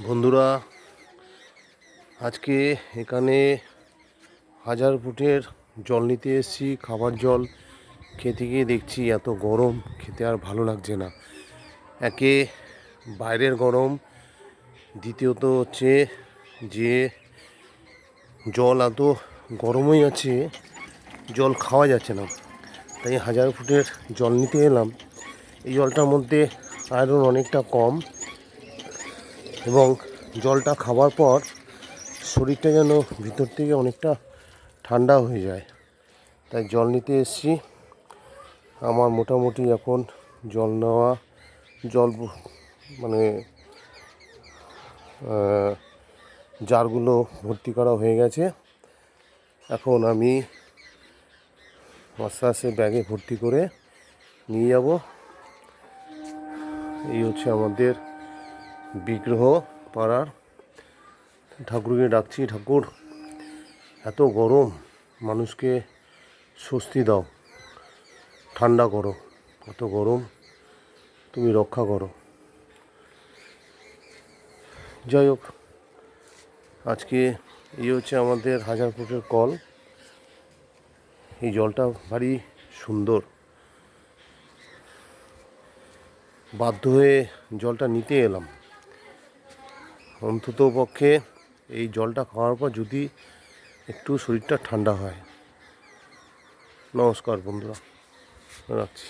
বন্ধুরা, আজকে এখানে 1000 ফুটের জল নিতে এসেছি। খাবার জল খেতে গিয়ে দেখছি এত গরম, খেতে আর ভালো লাগছে না। একে বাইরের গরম, দ্বিতীয়ত হচ্ছে যে জল এত গরমই আছে, জল খাওয়া যাচ্ছে না। তাই 1000 ফুটের জল নিতে এলাম। এই জলটার মধ্যে আয়রন অনেকটা কম এবং জলটা খাবার পর শরীরটা যেন ভিতর থেকে অনেকটা ঠান্ডা হয়ে যায়। তাই জল নিতে এসেছি। আমার মোটামুটি এখন জল নেওয়া মানে জারগুলো ভর্তি করা হয়ে গেছে। এখন আমি আস্তে আস্তে ব্যাগে ভর্তি করে নিয়ে যাব। এই হচ্ছে আমাদের বিগ্রহ পাড়ার। ঠাকুরকে ডাকছি, ঠাকুর এত গরম, মানুষকে স্বস্তি দাও, ঠান্ডা করো, এত গরম তুমি রক্ষা করো। যাই হোক, আজকে এই হচ্ছে আমাদের 1000 ফুটের কল। এই জলটা ভারী সুন্দর, বাধ্য হয়ে জলটা নিতে এলাম। অন্তত পক্ষে এই জলটা খাওয়ার পর যদি একটু শরীরটা ঠান্ডা হয়। নমস্কার বন্ধুরা, রাখছি।